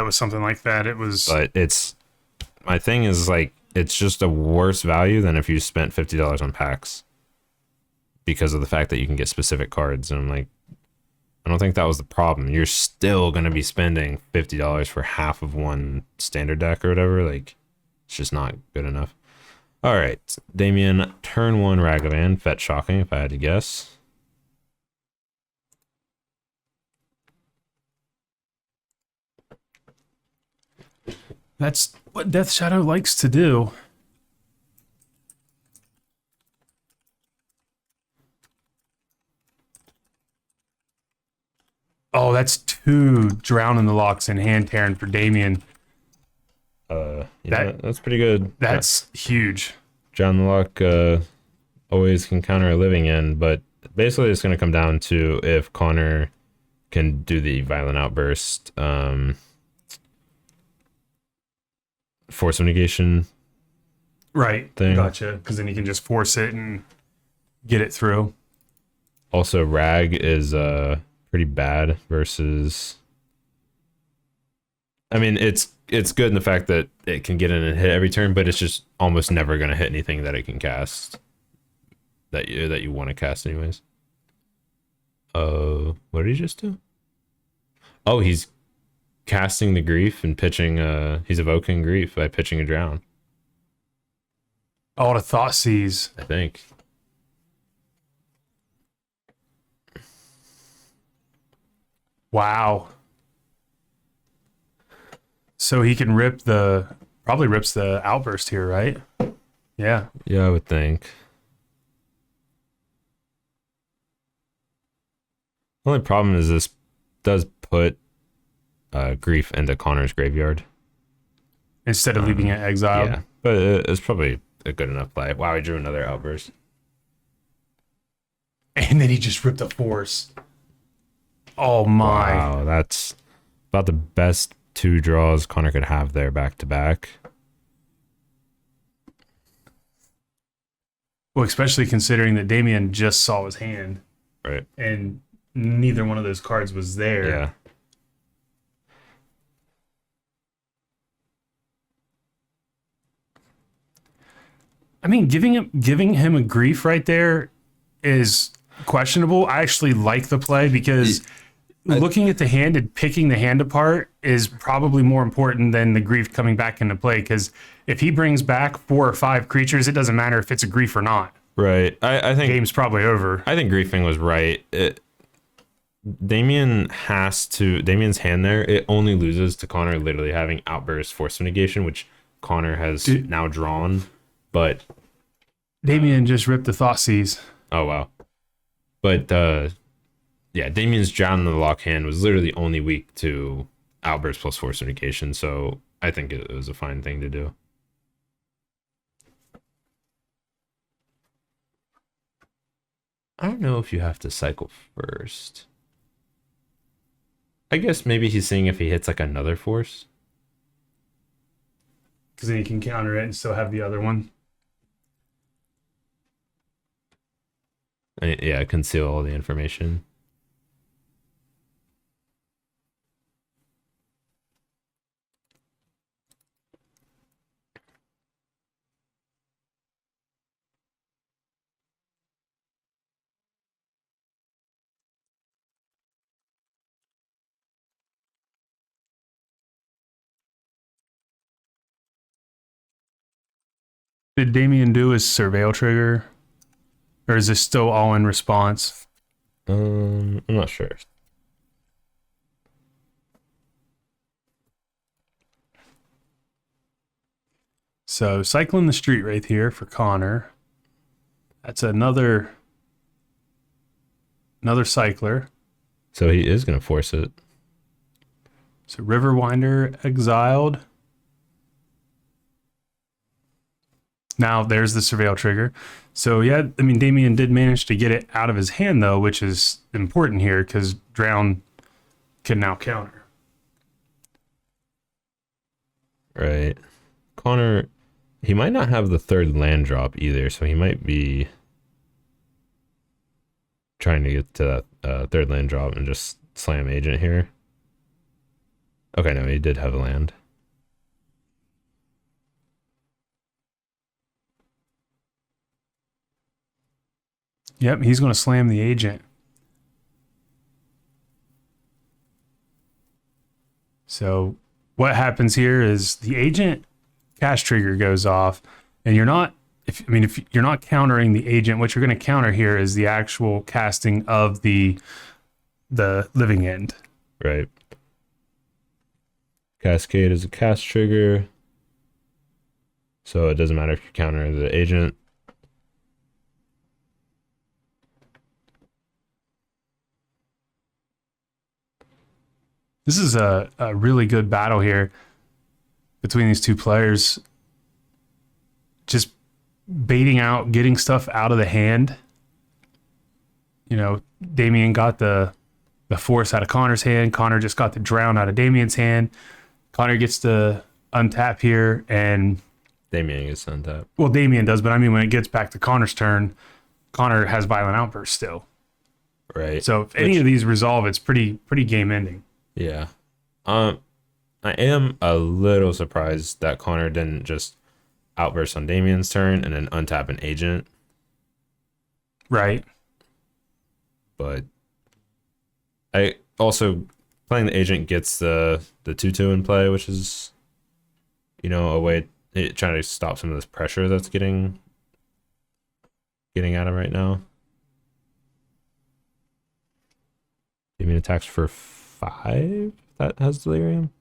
it was something like that. It was. But my thing is like it's just a worse value than if you spent $50 on packs because of the fact that you can get specific cards. And I'm like, I don't think that was the problem. You're still gonna be spending $50 for half of one standard deck or whatever. Like, it's just not good enough. All right, Damien, turn 1 Ragavan, fetch shocking if I had to guess. That's what Death Shadow likes to do. Oh, that's 2 Drown in the Locks and Hand Tearing for Damien. That's pretty good. That's huge. John the Lock always can counter a Living End, but basically it's going to come down to if Connor can do the Violent Outburst, Force of Negation. Right. Thing. Gotcha. Because then you can just force it and get it through. Also, Rag is pretty bad versus. I mean, it's good in the fact that it can get in and hit every turn, but it's just almost never going to hit anything that it can cast that you want to cast anyways. What did he just do? Oh, he's casting the Grief and pitching. He's evoking Grief by pitching a Drown. Oh, the Thoughtseize. I think. Wow. So he can probably rips the Outburst here, right? Yeah. Yeah, I would think. The only problem is this does put Grief into Connor's graveyard. Instead of leaving it exiled. Yeah, but it's probably a good enough play. Wow, he drew another Outburst. And then he just ripped a Force. Oh my. Wow, that's about the best 2 draws Connor could have there back to back. Well, especially considering that Damien just saw his hand. Right. And neither one of those cards was there. Yeah. I mean, giving him a Grief right there is questionable. I actually like the play because looking at the hand and picking the hand apart is probably more important than the Grief coming back into play, because if he brings back 4 or 5 creatures, it doesn't matter if it's a Grief or not. Right. I think game's probably over. I think Griefing was right. Damien's hand there, it only loses to Connor literally having Outburst, Force of Negation, which Connor has now drawn, but Damien just ripped the Thoughtseize. Oh wow. But yeah, Damien's Drown in the Lock hand was literally only weak to Outburst plus Force of Negation, so I think it was a fine thing to do. I don't know if you have to cycle first. I guess maybe he's seeing if he hits like another Force. Because then he can counter it and still have the other one. Yeah, conceal all the information. Did Damien do his Surveil trigger? Or is this still all in response? I'm not sure. So cycling the Street Wraith here for Connor. That's another cycler. So he is going to force it. So Riverwinder exiled. Now there's the Surveil trigger. So yeah, I mean, Damien did manage to get it out of his hand though, which is important here because Drown can now counter. Right. Connor, he might not have the 3rd land drop either, so he might be trying to get to that 3rd land drop and just slam Agent here. Okay, no, he did have a land. Yep, he's going to slam the agent. So what happens here is the agent cast trigger goes off, and you're not. If you're not countering the agent, what you're going to counter here is the actual casting of the living end. Right. Cascade is a cast trigger, so it doesn't matter if you counter the agent. This is a really good battle here between these two players. Just baiting out, getting stuff out of the hand. You know, Damien got the force out of Connor's hand. Connor just got the drown out of Damien's hand. Connor gets to untap here, and Damien gets untap. Well, Damien does, but I mean, when it gets back to Connor's turn, Connor has violent outburst still. Right. So if any of these resolve, it's pretty game ending. Yeah. I am a little surprised that Connor didn't just outburst on Damien's turn and then untap an agent. Right. But I also playing the agent gets the 2/2 in play, which is, you know, a way trying to stop some of this pressure that's getting at him right now. Damien attacks for 5. That has delirium.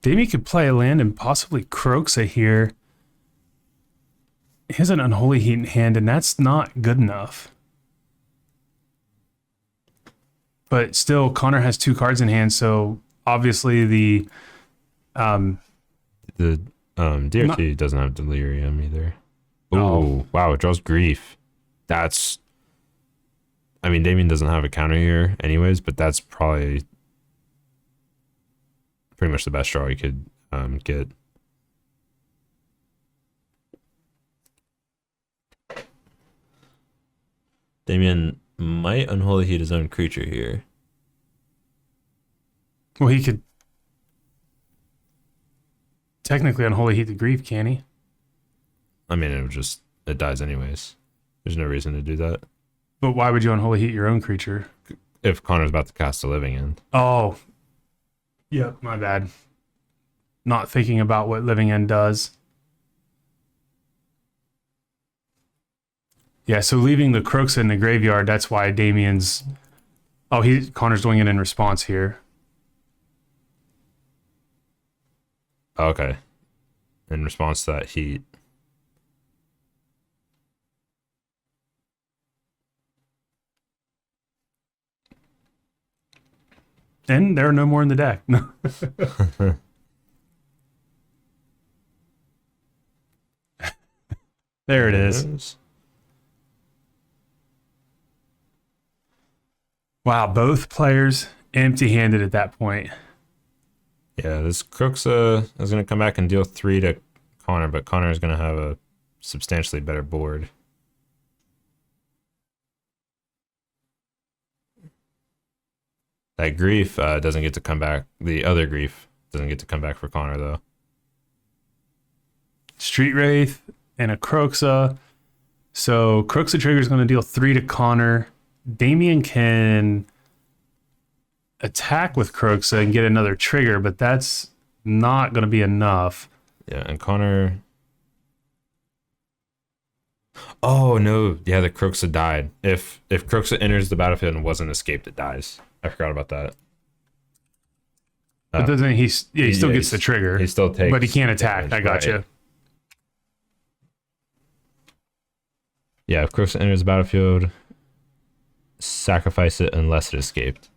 Damien could play a land and possibly Croxa here. He has an Unholy Heat in hand, and that's not good enough. But still, Connor has 2 cards in hand, so obviously the DRT doesn't have delirium either. Oh, No. wow, it draws grief. That's, I mean, Damien doesn't have a counter here anyways, but that's probably pretty much the best draw he could get. Damien might Unholy Heat his own creature here. Well, he could technically Unholy Heat the Grief, can he? I mean, it dies anyways. There's no reason to do that. But why would you Unholy Heat your own creature? If Connor's about to cast a living end. Oh. Yep, my bad. Not thinking about what Living End does. Yeah, so leaving the Croxa in the graveyard, that's why Damien's... Oh, Connor's doing it in response here. Okay. In response to that heat. And there are no more in the deck. There it is. Wow, both players empty-handed at that point. Yeah, this Croxa is going to come back and deal 3 to Connor, but Connor is going to have a substantially better board. That grief doesn't get to come back. The other grief doesn't get to come back for Connor, though. Street Wraith and a Croxa. So Croxa trigger is going to deal 3 to Connor. Damien can attack with Croxa and get another trigger, but that's not going to be enough. Yeah, and Connor... Oh, no. Yeah, the Croxa died. If Croxa enters the battlefield and wasn't escaped, it dies. I forgot about that. But doesn't he still gets the trigger. He still takes... But he can't attack. damage, I got you. right. Yeah, if Croxa enters the battlefield, sacrifice it unless it escaped.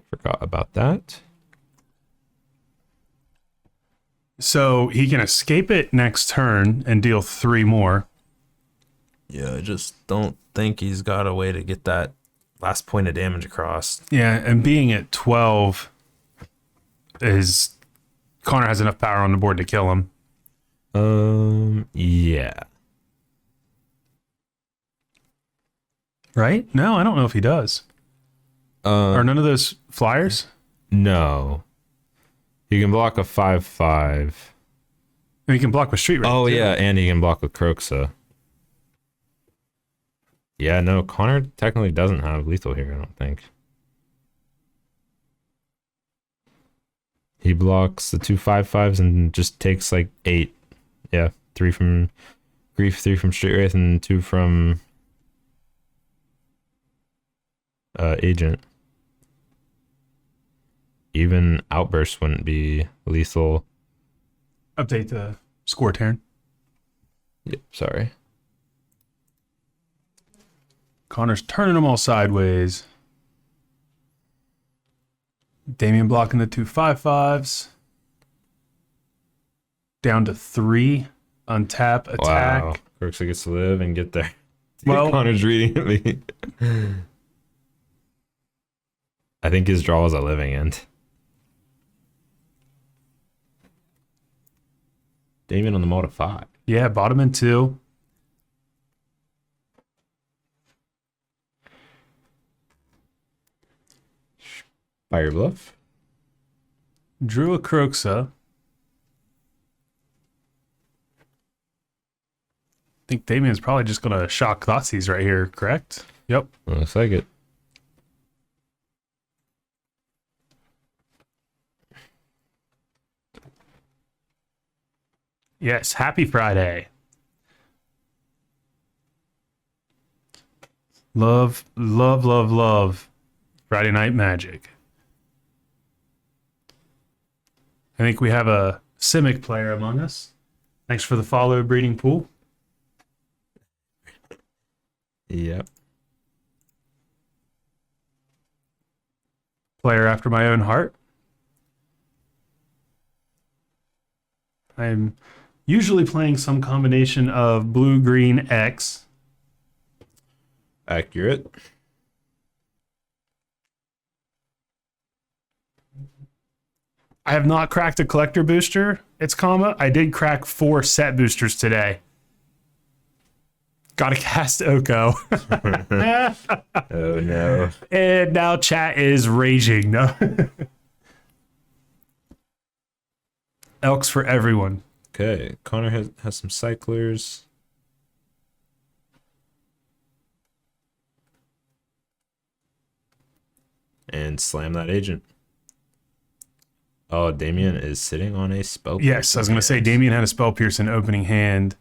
Forgot about that. So he can escape it next turn and deal 3 more. Yeah, I just don't think he's got a way to get that last point of damage across. Yeah, and being at 12 is Connor has enough power on the board to kill him. Yeah. Right? No, I don't know if he does. Are none of those flyers? No. You can block a 5/5. And he can block with Street Ring. Oh too. yeah, and he can block with Croxa. Yeah, no, Connor technically doesn't have lethal here, I don't think. He blocks the 2/5/5s and just takes like 8. Yeah, 3 from Grief, 3 from Street Wraith, and 2 from Agent. Even Outburst wouldn't be lethal. Update the score, Taryn. Yep, sorry. Connor's turning them all sideways. Damien blocking the 2/5/5s. Down to 3. Untap, attack. Wow. Croxa gets to live and get there. Well, Connor's reading at me. I think his draw is a living end. Damien on the mode of 5. yeah, bottom in 2. Fire Bluff. Drew a Croxa. I think Damien's probably just going to shock Thoughtseize right here, correct? Yep. Looks like it. Yes, happy Friday. Love, love, love, love Friday Night Magic. I think we have a Simic player among us. Thanks for the follow, Breeding Pool. Yep. Player after my own heart. I'm usually playing some combination of blue, green, X. Accurate. I have not cracked a collector booster. It's comma. I did crack 4 set boosters today. Gotta cast Oko. Oh no. And now chat is raging. No. Elks for everyone. Okay. Connor has some cyclers. And slam that agent. Oh, Damien is sitting on a spell. Yes, I was going to say Damien had a Spell Pierce in opening hand.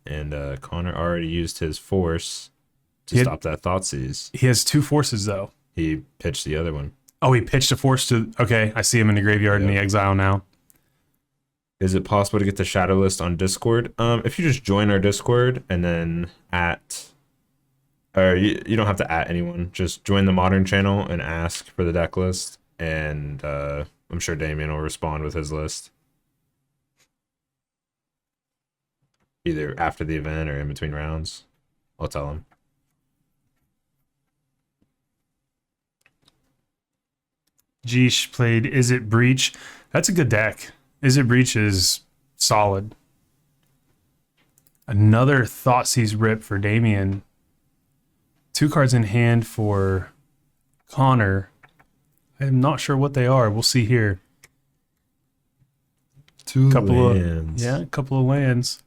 And Connor already used his force to stop that Thoughtseize. He has 2 forces, though. He pitched the other one. Oh, he pitched a force to... Okay, I see him in the graveyard in the exile now. Is it possible to get the shadow list on Discord? If you just join our Discord and then or you don't have to at anyone. Just join the Modern channel and ask for the deck list. And I'm sure Damien will respond with his list. Either after the event or in between rounds. I'll tell him. Jeesh played Is It Breach. That's a good deck. Is It Breach is solid. Another Thoughtseize rip for Damien. 2 cards in hand for Connor. I'm not sure what they are. We'll see here. 2 couple lands. A couple of lands.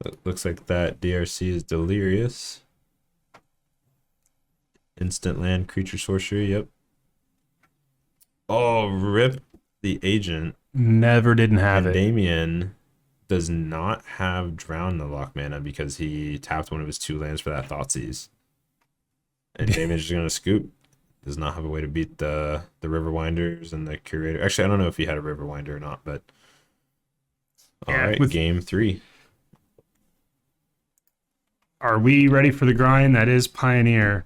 It looks like that DRC is Delirious. Instant land, creature sorcery, yep. Oh, rip the agent. Never didn't have And it. Damien does not have Drown the lock mana because he tapped one of his 2 lands for that Thoughtseize. And Damien's just gonna scoop. Does not have a way to beat the Riverwinders and the Curator. Actually, I don't know if he had a Riverwinder or not, but alright, game 3. Are we ready for the grind? That is Pioneer.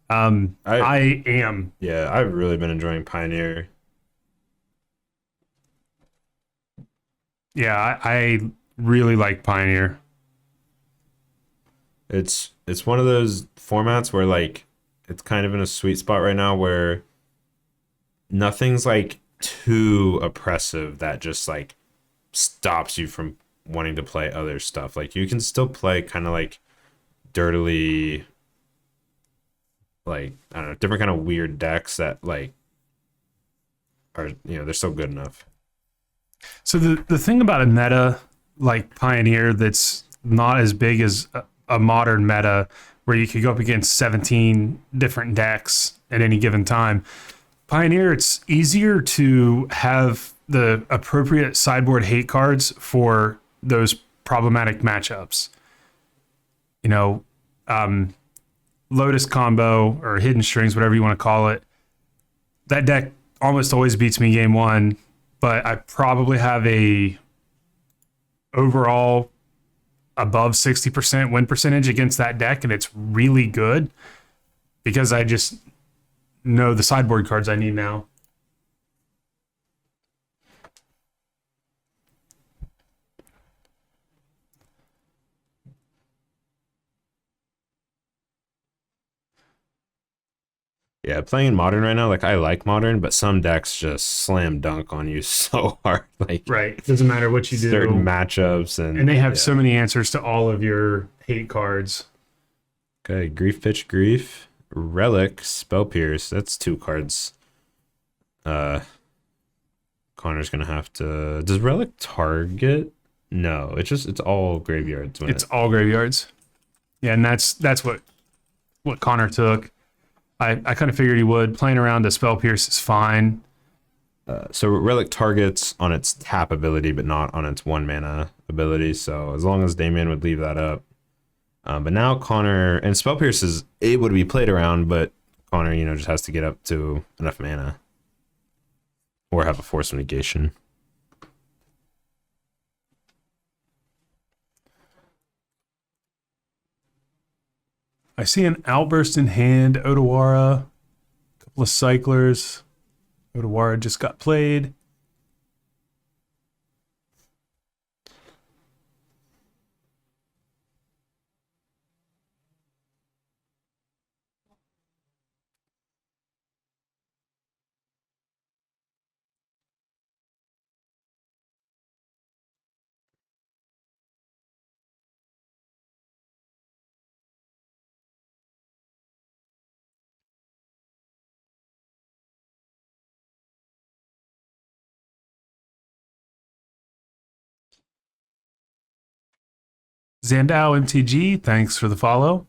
I am. Yeah, I've really been enjoying Pioneer. Yeah, I really like Pioneer. It's one of those formats where like it's kind of in a sweet spot right now where nothing's like too oppressive that just like stops you from wanting to play other stuff. Like you can still play kind of like dirtily, like I don't know, different kind of weird decks that like are, you know, they're still good enough. So the thing about a meta like Pioneer that's not as big as a modern meta where you could go up against 17 different decks at any given time. Pioneer, it's easier to have the appropriate sideboard hate cards for those problematic matchups. You know, Lotus combo or Hidden Strings, whatever you want to call it. That deck almost always beats me game one, but I probably have a overall above 60% win percentage against that deck, and it's really good because I just know the sideboard cards I need now. Yeah, playing modern right now, like I like modern, but some decks just slam dunk on you so hard. Like Right. It doesn't matter what you do. certain matchups And they have so many answers to all of your hate cards. Okay, Grief Pitch Grief, Relic, Spell Pierce. That's 2 cards. Connor's gonna have to. Does Relic target? No, it's all graveyards. It's all graveyards. Yeah, and that's what Connor took. I kind of figured he would. Playing around a Spell Pierce is fine. So Relic targets on its tap ability, but not on its 1 mana ability. So as long as Damien would leave that up. But now Connor, and Spell Pierce is able to be played around, but Connor, you know, just has to get up to enough mana. Or have a Force of Negation. I see an Outburst in hand, Otawara, a couple of Cyclers. Otawara just got played. Zandao MTG, thanks for the follow.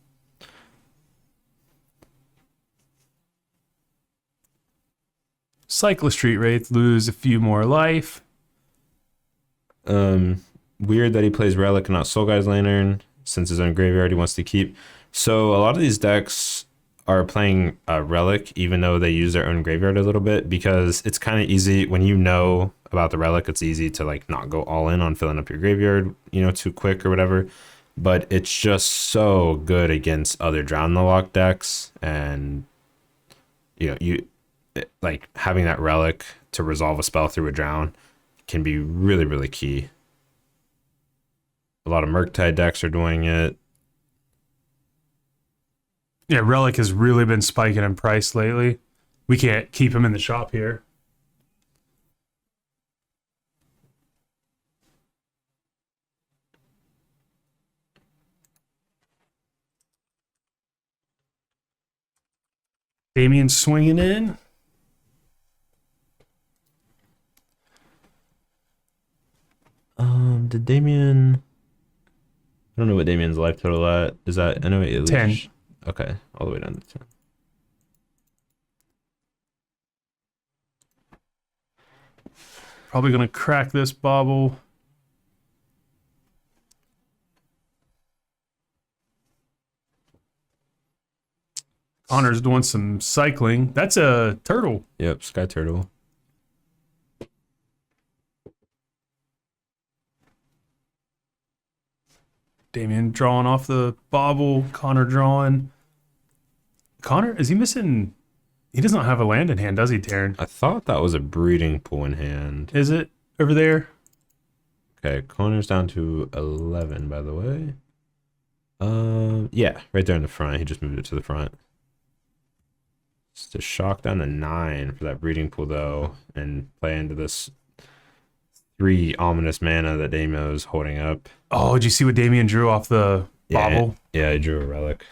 Cyclist Street Wraith, lose a few more life. Weird that he plays Relic and not Soul Guy's Lantern, since his own graveyard he wants to keep. So a lot of these decks are playing Relic, even though they use their own graveyard a little bit, because it's kind of easy when you know about the Relic. It's easy to like not go all in on filling up your graveyard, you know, too quick or whatever. But it's just so good against other Drown the Lock decks, and you know, like having that Relic to resolve a spell through a Drown can be really, really key. A lot of Murktide decks are doing it. Yeah, Relic has really been spiking in price lately. We can't keep him in the shop here. Damien's swinging in. Did Damien? I don't know what Damien's life total at. Is that? I know it 10. Okay, all the way down to 10. Probably gonna crack this bauble. Connor's doing some cycling. That's a turtle. Yep, Sky Turtle. Damien drawing off the bauble. Connor drawing. Connor, is he missing? He does not have a land in hand, does he, Taryn? I thought that was a breeding pool in hand. Is it over there? Okay, Connor's down to 11, by the way. Yeah, right there in the front. He just moved it to the front. It's to shock down to 9 for that breeding pool though, and play into this 3 ominous mana that Damo's holding up. Oh, did you see what Damien drew off the bobble? Yeah, I drew a relic.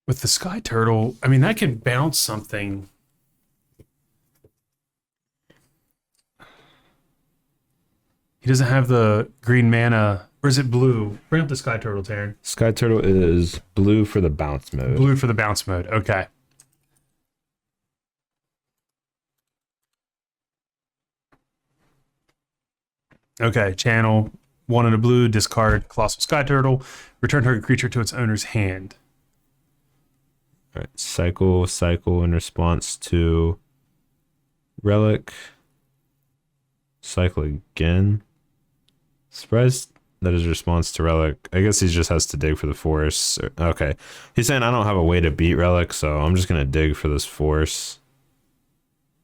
With the Sky Turtle, I mean, that could bounce something. He doesn't have the green mana. Or is it blue? Bring up the Sky Turtle, Taryn. Sky Turtle is blue for the bounce mode. Blue for the bounce mode. Okay. Okay, channel 1 in a blue, discard Colossal Sky Turtle, return target creature to its owner's hand. All right, cycle in response to relic. Cycle again. Surprised that his response to relic. I guess he just has to dig for the force. Okay, he's saying I don't have a way to beat relic, so I'm just gonna dig for this force.